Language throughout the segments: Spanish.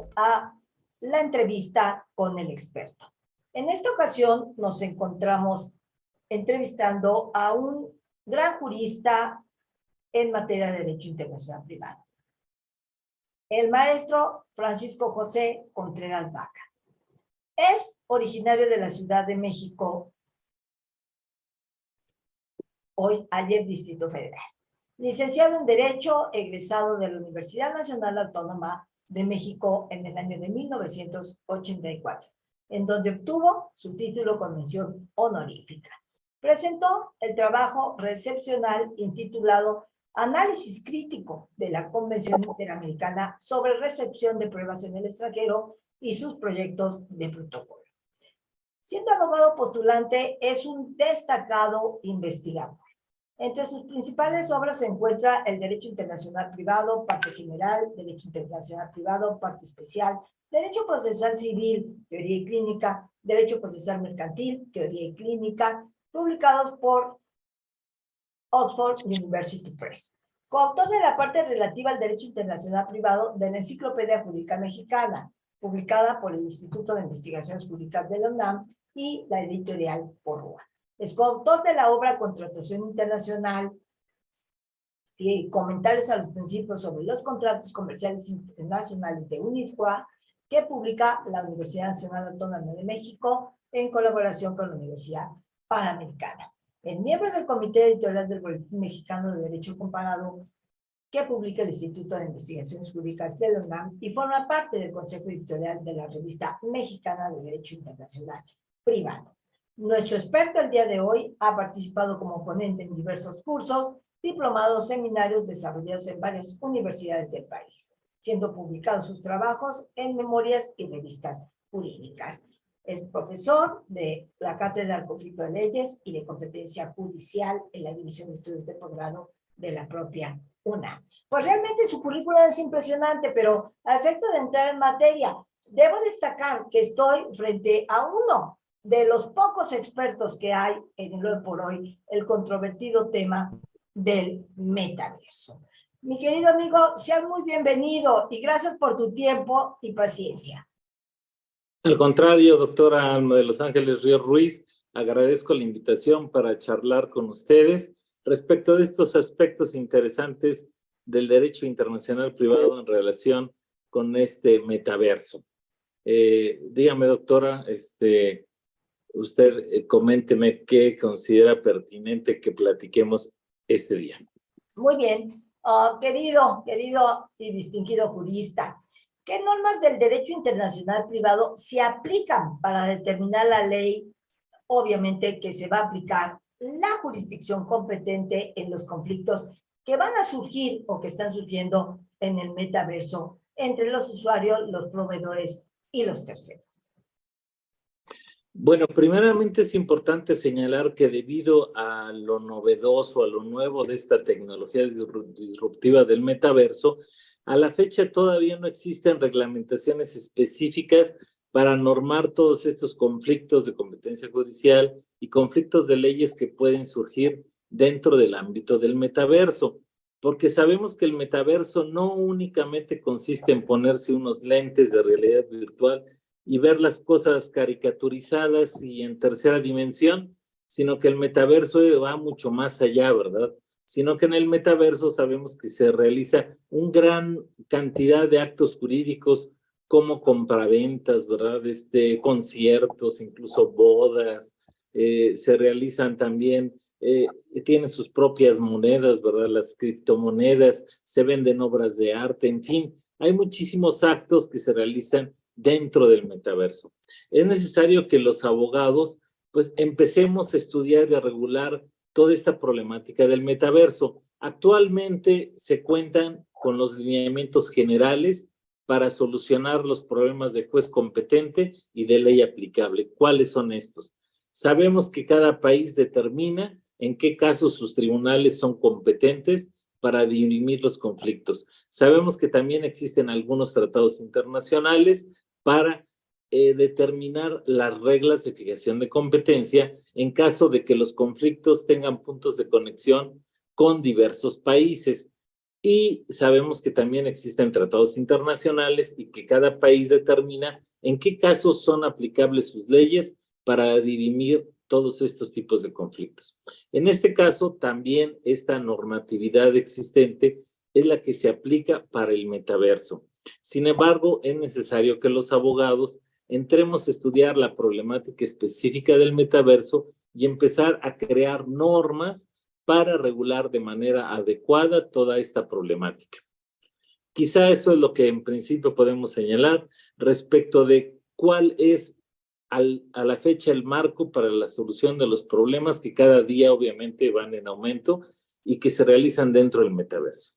bienvenidos a la entrevista con el experto. En esta ocasión nos encontramos entrevistando a un gran jurista en materia de derecho internacional privado, el maestro Francisco José Contreras Vaca. Es originario de la Ciudad de México, ayer Distrito Federal. Licenciado en Derecho, egresado de la Universidad Nacional Autónoma de México en el año de 1984, en donde obtuvo su título con mención honorífica. Presentó el trabajo recepcional intitulado Análisis crítico de la Convención Interamericana sobre recepción de pruebas en el extranjero y sus proyectos de protocolo. Siendo abogado postulante, es un destacado investigador. Entre sus principales obras se encuentra el Derecho Internacional Privado, Parte General, Derecho Internacional Privado, Parte Especial, Derecho Procesal Civil, Teoría y Clínica, Derecho Procesal Mercantil, Teoría y Clínica, publicados por Oxford University Press. Coautor de la parte relativa al Derecho Internacional Privado de la Enciclopedia Jurídica Mexicana, publicada por el Instituto de Investigaciones Jurídicas de la UNAM y la editorial Porrúa. Es coautor de la obra Contratación Internacional y Comentarios a los Principios sobre los Contratos Comerciales Internacionales de UNITCUA, que publica la Universidad Nacional Autónoma de México en colaboración con la Universidad Panamericana. Es miembro del Comité Editorial del Boletín Mexicano de Derecho Comparado, que publica el Instituto de Investigaciones Jurídicas de la UNAM y forma parte del Consejo Editorial de la Revista Mexicana de Derecho Internacional Privado. Nuestro experto el día de hoy ha participado como ponente en diversos cursos, diplomados, seminarios desarrollados en varias universidades del país, siendo publicados sus trabajos en memorias y revistas jurídicas. Es profesor de la Cátedra del Conflicto de Leyes y de Competencia Judicial en la División de Estudios de Posgrado de la propia UNAM. Pues realmente su currículum es impresionante, pero a efecto de entrar en materia, debo destacar que estoy frente a uno de los pocos expertos que hay en el hoy por hoy, el controvertido tema del metaverso. Mi querido amigo, seas muy bienvenido y gracias por tu tiempo y paciencia. Al contrario, doctora Alma de Los Ángeles Ríos Ruiz, agradezco la invitación para charlar con ustedes respecto de estos aspectos interesantes del derecho internacional privado en relación con este metaverso. Dígame, doctora, usted coménteme qué considera pertinente que platiquemos este día. Muy bien. Querido y distinguido jurista, ¿qué normas del derecho internacional privado se aplican para determinar la ley, obviamente, que se va a aplicar la jurisdicción competente en los conflictos que van a surgir o que están surgiendo en el metaverso entre los usuarios, los proveedores y los terceros? Bueno, primeramente es importante señalar que debido a lo novedoso, a lo nuevo de esta tecnología disruptiva del metaverso, a la fecha todavía no existen reglamentaciones específicas para normar todos estos conflictos de competencia judicial y conflictos de leyes que pueden surgir dentro del ámbito del metaverso, porque sabemos que el metaverso no únicamente consiste en ponerse unos lentes de realidad virtual y ver las cosas caricaturizadas y en tercera dimensión, sino que el metaverso va mucho más allá, ¿verdad? Sino que en el metaverso sabemos que se realiza una gran cantidad de actos jurídicos como compraventas, ¿verdad? Conciertos, incluso bodas, se realizan también, tienen sus propias monedas, ¿verdad? Las criptomonedas, se venden obras de arte, en fin, hay muchísimos actos que se realizan dentro del metaverso. Es necesario que los abogados pues empecemos a estudiar y a regular toda esta problemática del metaverso. Actualmente se cuentan con los lineamientos generales para solucionar los problemas de juez competente y de ley aplicable. ¿Cuáles son estos? Sabemos que cada país determina en qué casos sus tribunales son competentes para dirimir los conflictos. Sabemos que también existen algunos tratados internacionales para determinar las reglas de fijación de competencia en caso de que los conflictos tengan puntos de conexión con diversos países. Y sabemos que también existen tratados internacionales y que cada país determina en qué casos son aplicables sus leyes para dirimir todos estos tipos de conflictos. En este caso, también esta normatividad existente es la que se aplica para el metaverso. Sin embargo, es necesario que los abogados entremos a estudiar la problemática específica del metaverso y empezar a crear normas para regular de manera adecuada toda esta problemática. Quizá eso es lo que en principio podemos señalar respecto de cuál es a la fecha el marco para la solución de los problemas que cada día obviamente van en aumento y que se realizan dentro del metaverso.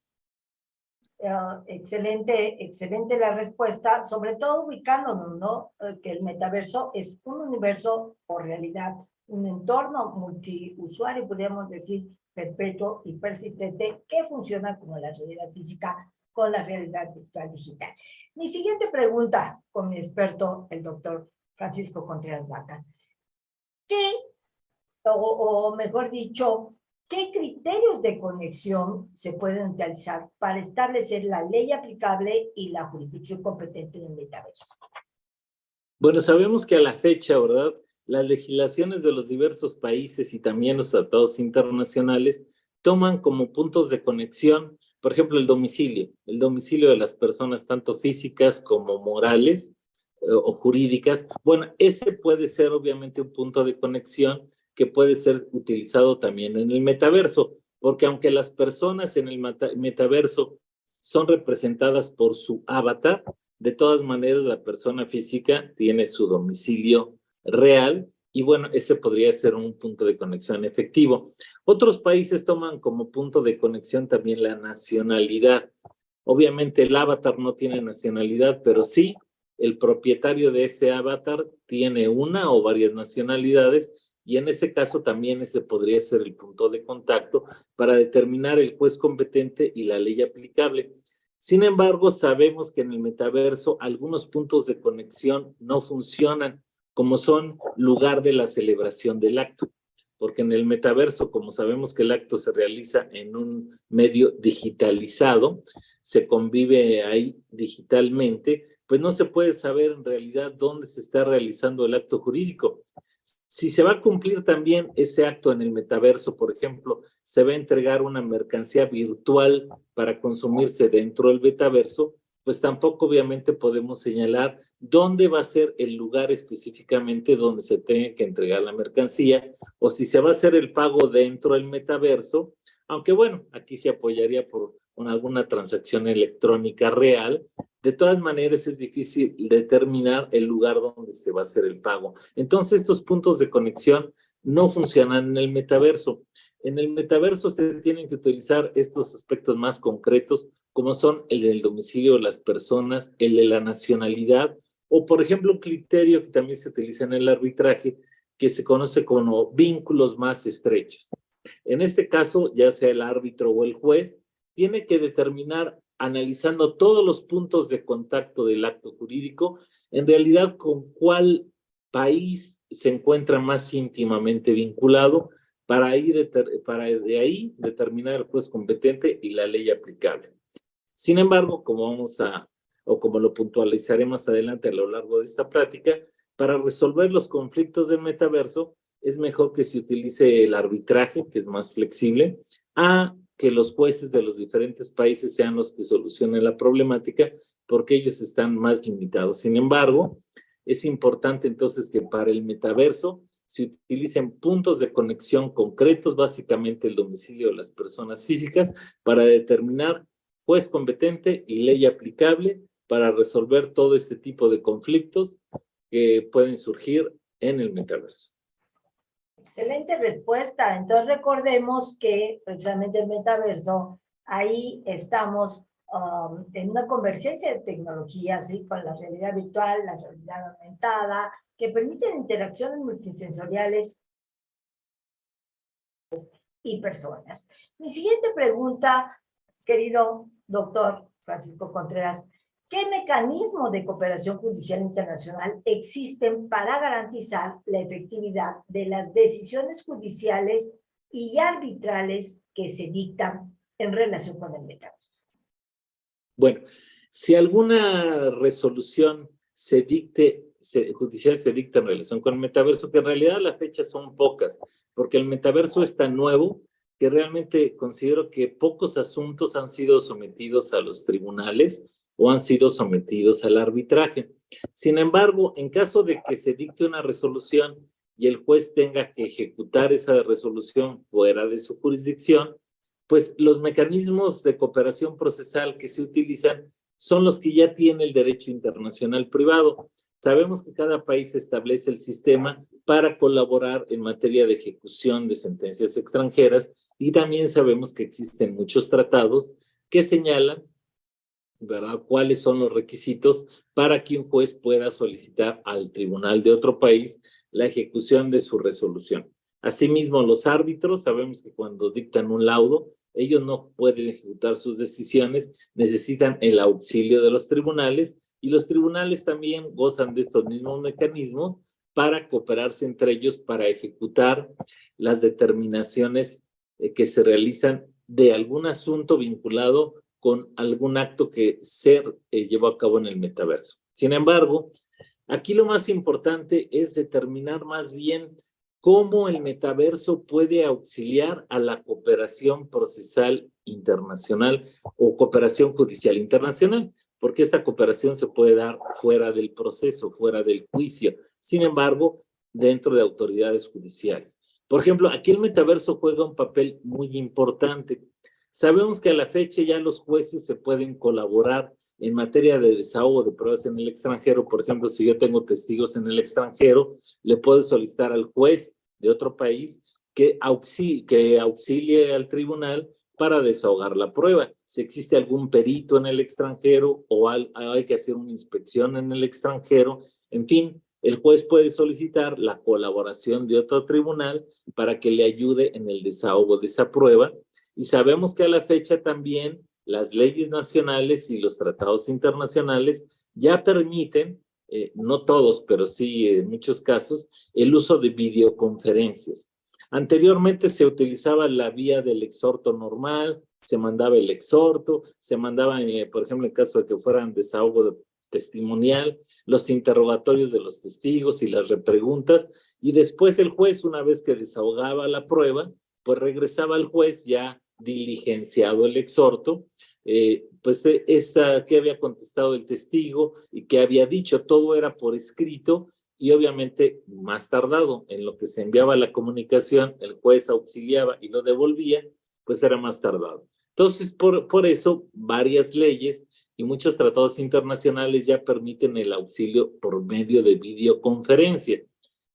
Excelente la respuesta, sobre todo ubicándonos, ¿no? Que el metaverso es un universo o realidad, un entorno multiusuario, podríamos decir, perpetuo y persistente, que funciona como la realidad física con la realidad virtual digital. Mi siguiente pregunta con mi experto, el doctor Francisco Contreras Vaca. ¿Qué, o mejor dicho, qué criterios de conexión se pueden utilizar para establecer la ley aplicable y la jurisdicción competente en el metaverso? Bueno, sabemos que a la fecha, ¿verdad? Las legislaciones de los diversos países y también los tratados internacionales toman como puntos de conexión, por ejemplo, el domicilio de las personas, tanto físicas como morales o jurídicas. Bueno, ese puede ser obviamente un punto de conexión que puede ser utilizado también en el metaverso, porque aunque las personas en el metaverso son representadas por su avatar, de todas maneras la persona física tiene su domicilio real y bueno, ese podría ser un punto de conexión efectivo. Otros países toman como punto de conexión también la nacionalidad. Obviamente el avatar no tiene nacionalidad, pero sí el propietario de ese avatar tiene una o varias nacionalidades y en ese caso también ese podría ser el punto de contacto para determinar el juez competente y la ley aplicable. Sin embargo, sabemos que en el metaverso algunos puntos de conexión no funcionan, como son lugar de la celebración del acto, porque en el metaverso, como sabemos que el acto se realiza en un medio digitalizado, se convive ahí digitalmente, pues no se puede saber en realidad dónde se está realizando el acto jurídico. Si se va a cumplir también ese acto en el metaverso, por ejemplo, se va a entregar una mercancía virtual para consumirse dentro del metaverso, pues tampoco obviamente podemos señalar dónde va a ser el lugar específicamente donde se tenga que entregar la mercancía o si se va a hacer el pago dentro del metaverso, aunque bueno, aquí se apoyaría por alguna transacción electrónica real. De todas maneras es difícil determinar el lugar donde se va a hacer el pago. Entonces estos puntos de conexión no funcionan en el metaverso. En el metaverso se tienen que utilizar estos aspectos más concretos, como son el del domicilio de las personas, el de la nacionalidad, o por ejemplo un criterio que también se utiliza en el arbitraje, que se conoce como vínculos más estrechos. En este caso, ya sea el árbitro o el juez, tiene que determinar, analizando todos los puntos de contacto del acto jurídico, en realidad con cuál país se encuentra más íntimamente vinculado para de ahí determinar el juez competente y la ley aplicable. Sin embargo, o como lo puntualizaré más adelante a lo largo de esta plática, para resolver los conflictos del metaverso es mejor que se utilice el arbitraje, que es más flexible, a que los jueces de los diferentes países sean los que solucionen la problemática, porque ellos están más limitados. Sin embargo, es importante entonces que para el metaverso se utilicen puntos de conexión concretos, básicamente el domicilio de las personas físicas, para determinar juez competente y ley aplicable para resolver todo este tipo de conflictos que pueden surgir en el metaverso. Excelente respuesta. Entonces recordemos que precisamente el metaverso, ahí estamos en una convergencia de tecnologías, ¿sí? Con la realidad virtual, la realidad aumentada, que permiten interacciones multisensoriales y personas. Mi siguiente pregunta, querido doctor Francisco Contreras, ¿qué mecanismos de cooperación judicial internacional existen para garantizar la efectividad de las decisiones judiciales y arbitrales que se dictan en relación con el metaverso? Bueno, si alguna resolución judicial se dicta en relación con el metaverso, que en realidad a la fecha son pocas, porque el metaverso es tan nuevo que realmente considero que pocos asuntos han sido sometidos a los tribunales o han sido sometidos al arbitraje. Sin embargo, en caso de que se dicte una resolución y el juez tenga que ejecutar esa resolución fuera de su jurisdicción, pues los mecanismos de cooperación procesal que se utilizan son los que ya tiene el derecho internacional privado. Sabemos que cada país establece el sistema para colaborar en materia de ejecución de sentencias extranjeras y también sabemos que existen muchos tratados que señalan, ¿verdad?, cuáles son los requisitos para que un juez pueda solicitar al tribunal de otro país la ejecución de su resolución. Asimismo, los árbitros, sabemos que cuando dictan un laudo, ellos no pueden ejecutar sus decisiones, necesitan el auxilio de los tribunales y los tribunales también gozan de estos mismos mecanismos para cooperarse entre ellos para ejecutar las determinaciones que se realizan de algún asunto vinculado con algún acto que se llevó a cabo en el metaverso. Sin embargo, aquí lo más importante es determinar más bien cómo el metaverso puede auxiliar a la cooperación procesal internacional o cooperación judicial internacional, porque esta cooperación se puede dar fuera del proceso, fuera del juicio, sin embargo, dentro de autoridades judiciales. Por ejemplo, aquí el metaverso juega un papel muy importante. Sabemos que a la fecha ya los jueces se pueden colaborar en materia de desahogo de pruebas en el extranjero. Por ejemplo, si yo tengo testigos en el extranjero, le puedo solicitar al juez de otro país que auxilie al tribunal para desahogar la prueba. Si existe algún perito en el extranjero o hay que hacer una inspección en el extranjero, en fin, el juez puede solicitar la colaboración de otro tribunal para que le ayude en el desahogo de esa prueba. Y sabemos que a la fecha también las leyes nacionales y los tratados internacionales ya permiten, no todos, pero sí en muchos casos, el uso de videoconferencias. Anteriormente se utilizaba la vía del exhorto normal, se mandaba el exhorto, se mandaba, por ejemplo, en caso de que fueran desahogo testimonial, los interrogatorios de los testigos y las repreguntas, y después el juez, una vez que desahogaba la prueba, pues regresaba al juez ya diligenciado el exhorto, pues qué había contestado el testigo y qué había dicho, todo era por escrito y obviamente más tardado, en lo que se enviaba la comunicación, el juez auxiliaba y lo devolvía, pues era más tardado. Entonces, por eso, varias leyes y muchos tratados internacionales ya permiten el auxilio por medio de videoconferencia,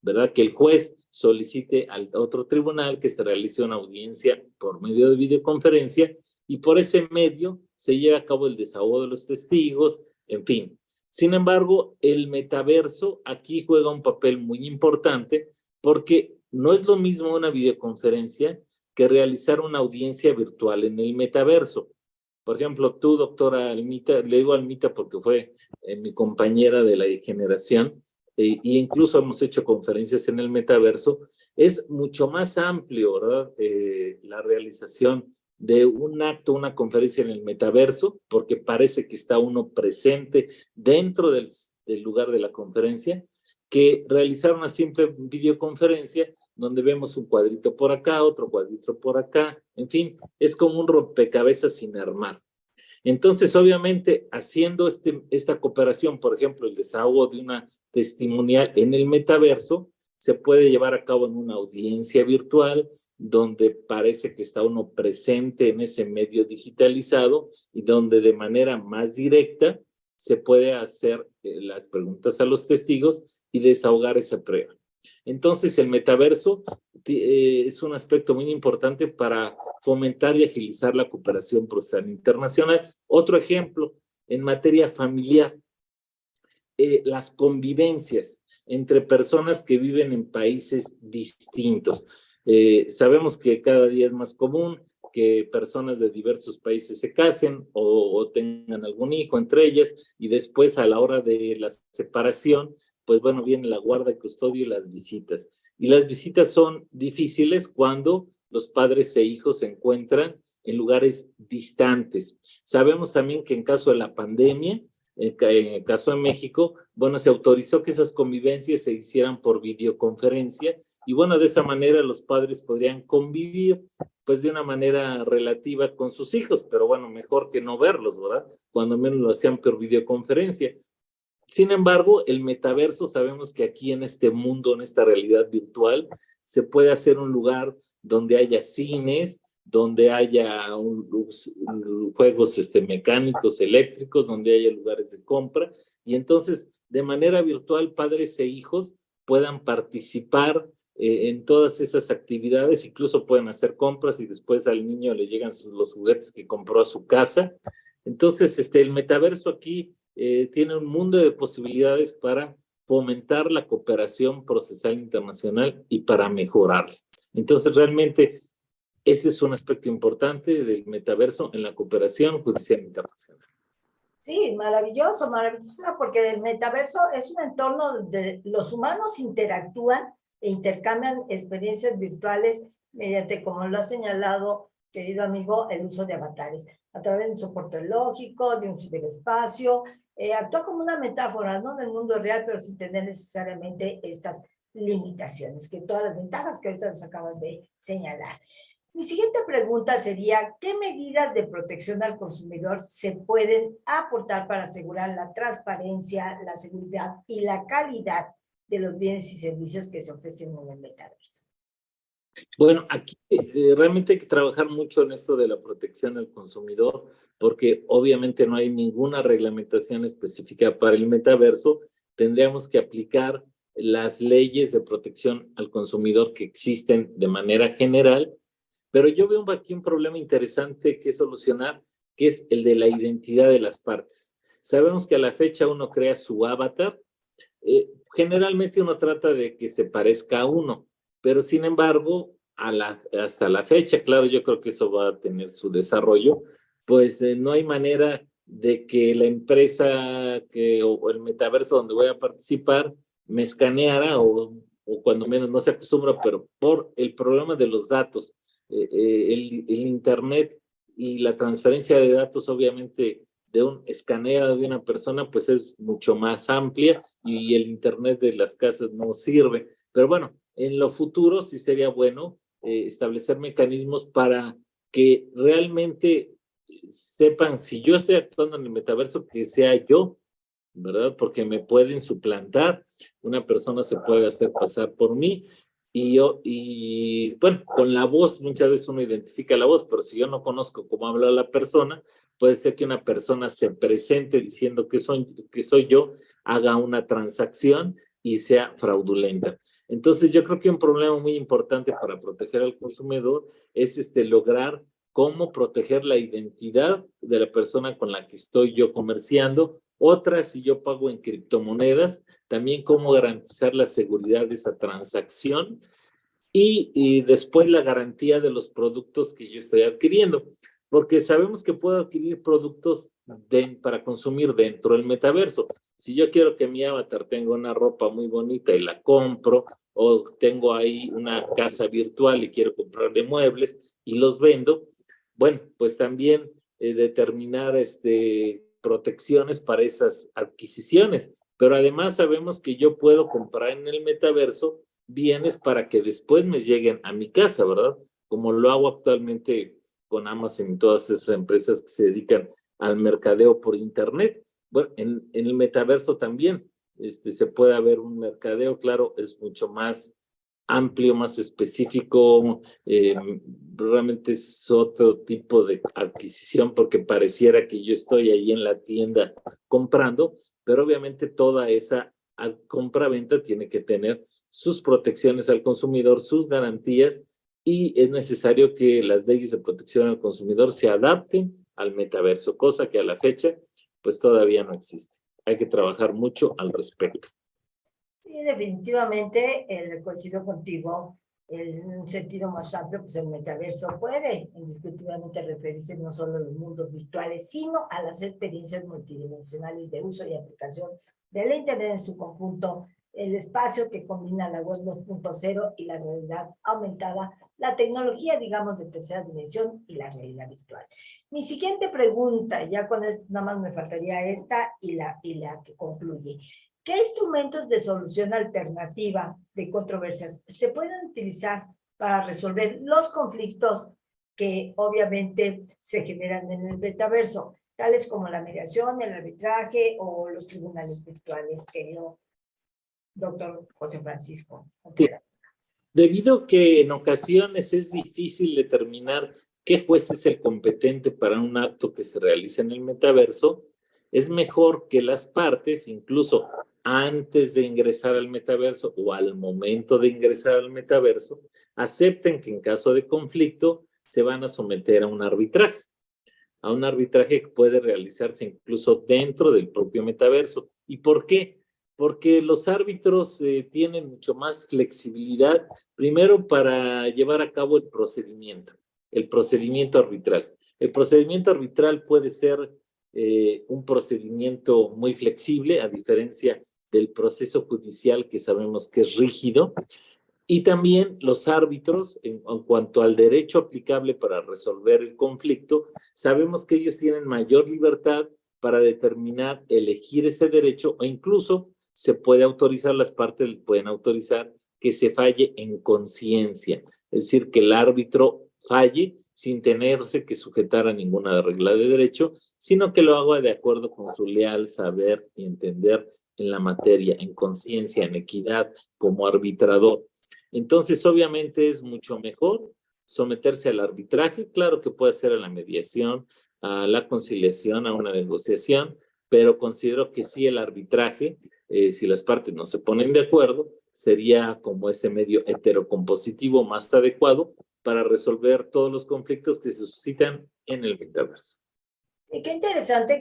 ¿verdad? Que el juez solicite al otro tribunal que se realice una audiencia por medio de videoconferencia y por ese medio se lleva a cabo el desahogo de los testigos, en fin. Sin embargo, el metaverso aquí juega un papel muy importante porque no es lo mismo una videoconferencia que realizar una audiencia virtual en el metaverso. Por ejemplo, tú, doctora Almita, le digo Almita porque fue mi compañera de la generación, e incluso hemos hecho conferencias en el metaverso, es mucho más amplio, ¿verdad? La realización de un acto, una conferencia en el metaverso, porque parece que está uno presente dentro del lugar de la conferencia, que realizar una simple videoconferencia donde vemos un cuadrito por acá, otro cuadrito por acá, en fin, es como un rompecabezas sin armar. Entonces, obviamente, haciendo esta cooperación, por ejemplo, el desahogo de una testimonial en el metaverso, se puede llevar a cabo en una audiencia virtual donde parece que está uno presente en ese medio digitalizado y donde de manera más directa se puede hacer las preguntas a los testigos y desahogar esa prueba. Entonces, el metaverso es un aspecto muy importante para fomentar y agilizar la cooperación procesal internacional. Otro ejemplo, en materia familiar, las convivencias entre personas que viven en países distintos. Sabemos que cada día es más común que personas de diversos países se casen o tengan algún hijo entre ellas y después a la hora de la separación, pues bueno, viene la guarda y custodia y las visitas. Y las visitas son difíciles cuando los padres e hijos se encuentran en lugares distantes. Sabemos también que en caso de la pandemia, en el caso de México, bueno, se autorizó que esas convivencias se hicieran por videoconferencia y bueno, de esa manera los padres podrían convivir pues de una manera relativa con sus hijos, pero bueno, mejor que no verlos, ¿verdad? Cuando menos lo hacían por videoconferencia. Sin embargo, el metaverso, sabemos que aquí en este mundo, en esta realidad virtual, se puede hacer un lugar donde haya cines, donde haya juegos mecánicos, eléctricos, donde haya lugares de compra, y entonces, de manera virtual, padres e hijos puedan participar en todas esas actividades, incluso pueden hacer compras y después al niño le llegan los juguetes que compró a su casa. Entonces, el metaverso aquí tiene un mundo de posibilidades para fomentar la cooperación procesal internacional y para mejorarla. Entonces, realmente, ese es un aspecto importante del metaverso en la cooperación judicial internacional. Sí, maravilloso, maravilloso, porque el metaverso es un entorno donde los humanos interactúan e intercambian experiencias virtuales mediante, como lo ha señalado, querido amigo, el uso de avatares, a través de un soporte lógico, de un ciberespacio, actúa como una metáfora, ¿no?, del mundo real, pero sin tener necesariamente estas limitaciones, que todas las ventajas que ahorita nos acabas de señalar. Mi siguiente pregunta sería, ¿qué medidas de protección al consumidor se pueden aportar para asegurar la transparencia, la seguridad y la calidad de los bienes y servicios que se ofrecen en el metaverso? Bueno, aquí realmente hay que trabajar mucho en esto de la protección al consumidor, porque obviamente no hay ninguna reglamentación específica para el metaverso. Tendríamos que aplicar las leyes de protección al consumidor que existen de manera general, pero yo veo aquí un problema interesante que solucionar, que es el de la identidad de las partes. Sabemos que a la fecha uno crea su avatar, generalmente uno trata de que se parezca a uno, pero sin embargo, hasta la fecha, claro, yo creo que eso va a tener su desarrollo, pues no hay manera de que la empresa o el metaverso donde voy a participar me escaneara o cuando menos no se acostumbra, pero por el problema de los datos, el Internet y la transferencia de datos, obviamente, de un escaneo de una persona, pues es mucho más amplia y el Internet de las casas no sirve. Pero bueno, en lo futuro sí sería bueno establecer mecanismos para que realmente sepan si yo estoy actuando en el metaverso, que sea yo, ¿verdad? Porque me pueden suplantar, una persona se puede hacer pasar por mí y bueno, con la voz, muchas veces uno identifica la voz, pero si yo no conozco cómo habla la persona, puede ser que una persona se presente diciendo que soy yo, haga una transacción y sea fraudulenta. Entonces, yo creo que un problema muy importante para proteger al consumidor es lograr cómo proteger la identidad de la persona con la que estoy yo comerciando. Otra, si yo pago en criptomonedas, también cómo garantizar la seguridad de esa transacción y después la garantía de los productos que yo estoy adquiriendo, porque sabemos que puedo adquirir productos para consumir dentro del metaverso. Si yo quiero que mi avatar tenga una ropa muy bonita y la compro, o tengo ahí una casa virtual y quiero comprarle muebles y los vendo, bueno, pues también determinar protecciones para esas adquisiciones. Pero además sabemos que yo puedo comprar en el metaverso bienes para que después me lleguen a mi casa, ¿verdad? Como lo hago actualmente con Amazon y todas esas empresas que se dedican al mercadeo por internet. Bueno, en el metaverso también se puede haber un mercadeo, claro, es mucho más amplio, más específico, realmente es otro tipo de adquisición porque pareciera que yo estoy ahí en la tienda comprando, pero obviamente toda esa compra-venta tiene que tener sus protecciones al consumidor, sus garantías, y es necesario que las leyes de protección al consumidor se adapten al metaverso, cosa que a la fecha pues todavía no existe. Hay que trabajar mucho al respecto. Sí, definitivamente coincido contigo. En un sentido más amplio, pues el metaverso puede indiscutiblemente referirse no solo a los mundos virtuales, sino a las experiencias multidimensionales de uso y aplicación de la Internet en su conjunto el espacio que combina la web 2.0 y la realidad aumentada, la tecnología, digamos, de tercera dimensión y la realidad virtual. Mi siguiente pregunta, ya con esto nada más me faltaría esta y la que concluye. ¿Qué instrumentos de solución alternativa de controversias se pueden utilizar para resolver los conflictos que obviamente se generan en el metaverso, tales como la mediación, el arbitraje o los tribunales virtuales, querido doctor José Francisco? Sí. Debido a que en ocasiones es difícil determinar qué juez es el competente para un acto que se realiza en el metaverso, es mejor que las partes, incluso antes de ingresar al metaverso o al momento de ingresar al metaverso, acepten que en caso de conflicto se van a someter a un arbitraje que puede realizarse incluso dentro del propio metaverso. ¿Y por qué? Porque los árbitros tienen mucho más flexibilidad, primero para llevar a cabo el procedimiento arbitral. El procedimiento arbitral puede ser un procedimiento muy flexible, a diferencia del proceso judicial que sabemos que es rígido. Y también los árbitros, en cuanto al derecho aplicable para resolver el conflicto, sabemos que ellos tienen mayor libertad para determinar, elegir ese derecho, o incluso se puede autorizar, las partes pueden autorizar que se falle en conciencia, es decir, que el árbitro falle sin tenerse que sujetar a ninguna regla de derecho, sino que lo haga de acuerdo con su leal saber y entender en la materia, en conciencia, en equidad, como arbitrador. Entonces, obviamente es mucho mejor someterse al arbitraje. Claro que puede ser a la mediación, a la conciliación, a una negociación, pero considero que sí el arbitraje, si las partes no se ponen de acuerdo, sería como ese medio heterocompositivo más adecuado para resolver todos los conflictos que se suscitan en el metaverso. Y qué interesante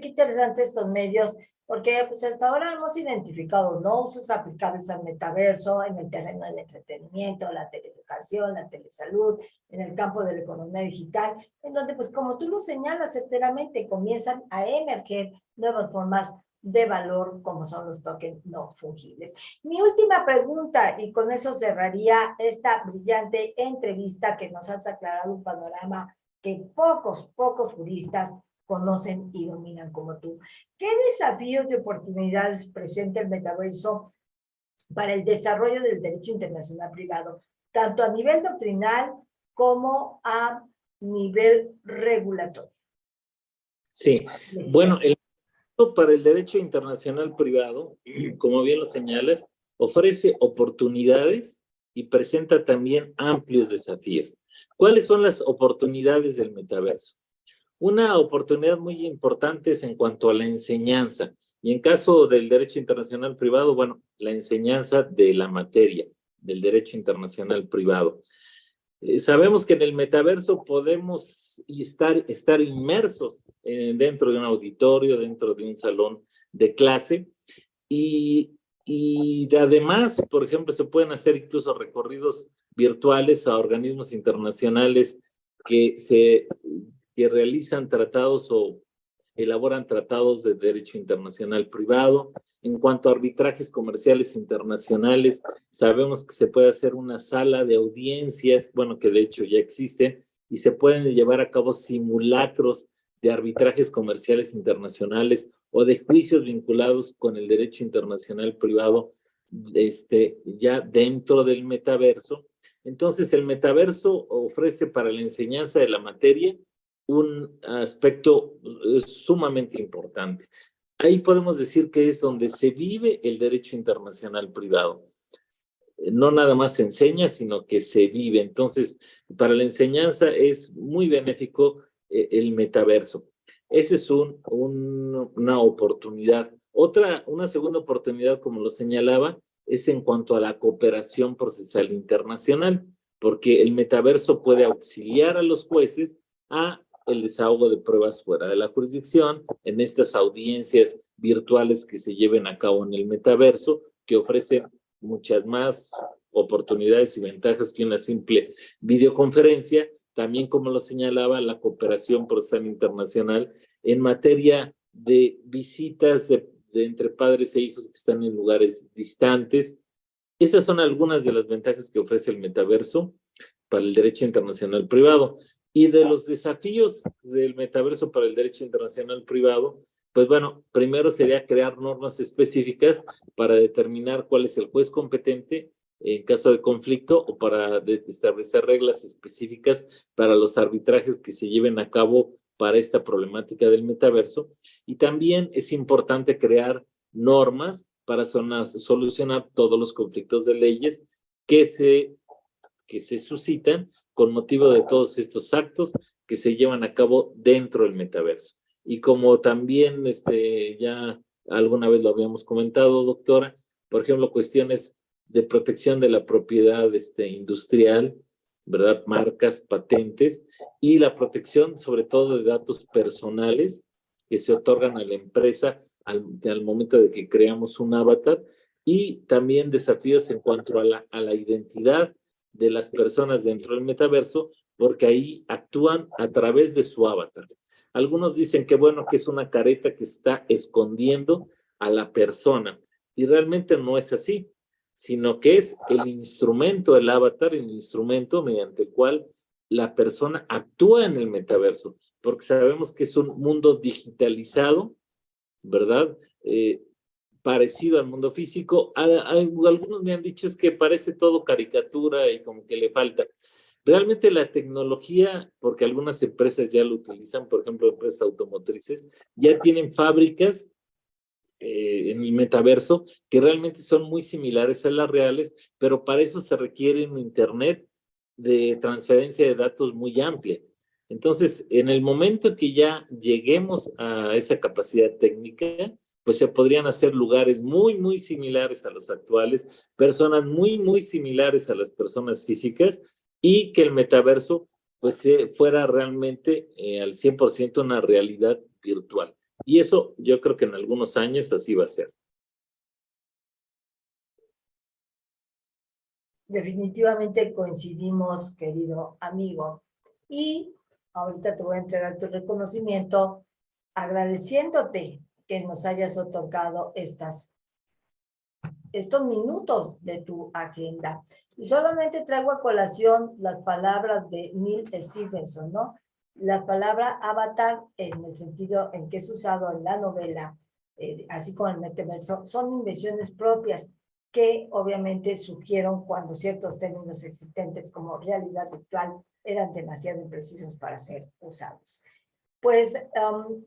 estos medios, porque pues hasta ahora hemos identificado, ¿no?, usos aplicables al metaverso en el terreno del entretenimiento, la teleeducación, la telesalud, en el campo de la economía digital, en donde pues como tú lo señalas certeramente, comienzan a emerger nuevas formas de valor como son los tokens no fungibles. Mi última pregunta, y con eso cerraría esta brillante entrevista que nos has aclarado un panorama que pocos juristas conocen y dominan como tú. ¿Qué desafíos y oportunidades presenta el metaverso para el desarrollo del derecho internacional privado, tanto a nivel doctrinal como a nivel regulatorio? Sí, bueno, el para el derecho internacional privado, como bien lo señalas, ofrece oportunidades y presenta también amplios desafíos. ¿Cuáles son las oportunidades del metaverso? Una oportunidad muy importante es en cuanto a la enseñanza. Y en caso del derecho internacional privado, bueno, la enseñanza de la materia del derecho internacional privado. Sabemos que en el metaverso podemos estar inmersos dentro de un auditorio, dentro de un salón de clase, y además, por ejemplo, se pueden hacer incluso recorridos virtuales a organismos internacionales que realizan tratados o elaboran tratados de derecho internacional privado. En cuanto a arbitrajes comerciales internacionales, sabemos que se puede hacer una sala de audiencias, bueno, que de hecho ya existen, y se pueden llevar a cabo simulacros de arbitrajes comerciales internacionales o de juicios vinculados con el derecho internacional privado, ya dentro del metaverso. Entonces, el metaverso ofrece para la enseñanza de la materia un aspecto sumamente importante. Ahí podemos decir que es donde se vive el derecho internacional privado. No nada más se enseña, sino que se vive. Entonces, para la enseñanza es muy benéfico el metaverso. Esa es una oportunidad. Una segunda oportunidad, como lo señalaba, es en cuanto a la cooperación procesal internacional, porque el metaverso puede auxiliar a los jueces a el desahogo de pruebas fuera de la jurisdicción, en estas audiencias virtuales que se lleven a cabo en el metaverso, que ofrecen muchas más oportunidades y ventajas que una simple videoconferencia. También, como lo señalaba, la cooperación procesal internacional en materia de visitas entre padres e hijos que están en lugares distantes. Esas son algunas de las ventajas que ofrece el metaverso para el derecho internacional privado. Y de los desafíos del metaverso para el derecho internacional privado, pues bueno, primero sería crear normas específicas para determinar cuál es el juez competente en caso de conflicto o para establecer reglas específicas para los arbitrajes que se lleven a cabo para esta problemática del metaverso. Y también es importante crear normas para solucionar todos los conflictos de leyes que se suscitan con motivo de todos estos actos que se llevan a cabo dentro del metaverso. Y como también ya alguna vez lo habíamos comentado, doctora, por ejemplo, cuestiones de protección de la propiedad industrial, ¿verdad? Marcas, patentes, y la protección sobre todo de datos personales que se otorgan a la empresa al momento de que creamos un avatar, y también desafíos en cuanto a la identidad de las personas dentro del metaverso, porque ahí actúan a través de su avatar. Algunos dicen que bueno, que es una careta que está escondiendo a la persona, y realmente no es así, sino que es el instrumento, el avatar, el instrumento mediante el cual la persona actúa en el metaverso, porque sabemos que es un mundo digitalizado, ¿verdad? Parecido al mundo físico. Algunos me han dicho es que parece todo caricatura y como que le falta. Realmente la tecnología, porque algunas empresas ya lo utilizan, por ejemplo, empresas automotrices, ya tienen fábricas en el metaverso que realmente son muy similares a las reales, pero para eso se requiere un internet de transferencia de datos muy amplia. Entonces, en el momento que ya lleguemos a esa capacidad técnica, pues se podrían hacer lugares muy, muy similares a los actuales, personas muy, muy similares a las personas físicas, y que el metaverso pues fuera realmente al 100% una realidad virtual. Y eso yo creo que en algunos años así va a ser. Definitivamente coincidimos, querido amigo. Y ahorita te voy a entregar tu reconocimiento agradeciéndote que nos hayas otorgado estos minutos de tu agenda. Y solamente traigo a colación las palabras de Neil Stephenson, ¿no? La palabra avatar, en el sentido en que es usado en la novela, así como el metaverso, son invenciones propias que obviamente surgieron cuando ciertos términos existentes como realidad virtual eran demasiado imprecisos para ser usados. Pues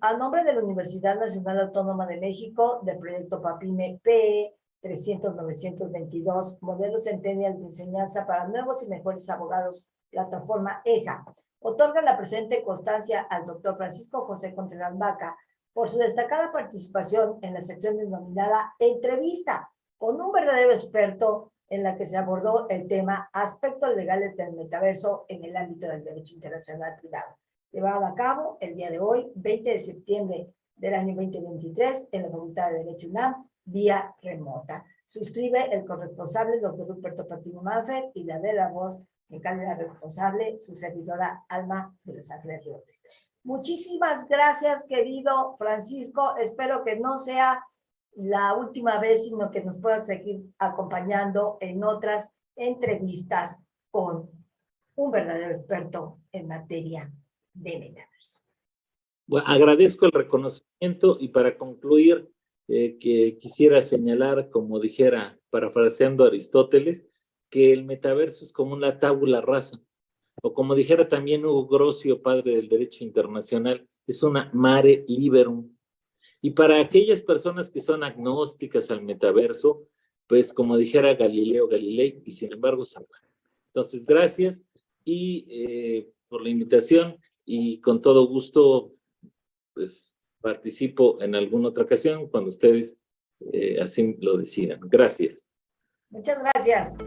a nombre de la Universidad Nacional Autónoma de México, del proyecto PAPIME PE 300-922, Modelo Centennial de Enseñanza para Nuevos y Mejores Abogados, plataforma EJA, otorga la presente constancia al doctor Francisco José Contreras Vaca por su destacada participación en la sección denominada Entrevista con un verdadero experto, en la que se abordó el tema aspectos legales del metaverso en el ámbito del derecho internacional privado, llevada a cabo el día de hoy, 20 de septiembre del año 2023, en la Facultad de Derecho UNAM, vía remota. Suscribe el corresponsable, doctor Ruperto Patino Manfred, y la de la voz, en calidad responsable, su servidora Alma de Los Ángeles Robles. Muchísimas gracias, querido Francisco. Espero que no sea la última vez, sino que nos puedas seguir acompañando en otras entrevistas con un verdadero experto en materia de metaverso. Bueno, agradezco el reconocimiento, y para concluir, que quisiera señalar, como dijera, parafraseando a Aristóteles, que el metaverso es como una tabula rasa, o como dijera también Hugo Grocio, padre del derecho internacional, es una mare liberum. Y para aquellas personas que son agnósticas al metaverso, pues como dijera Galileo Galilei, y sin embargo, entonces, gracias y por la invitación, y con todo gusto, pues participo en alguna otra ocasión cuando ustedes así lo decidan. Gracias. Muchas gracias.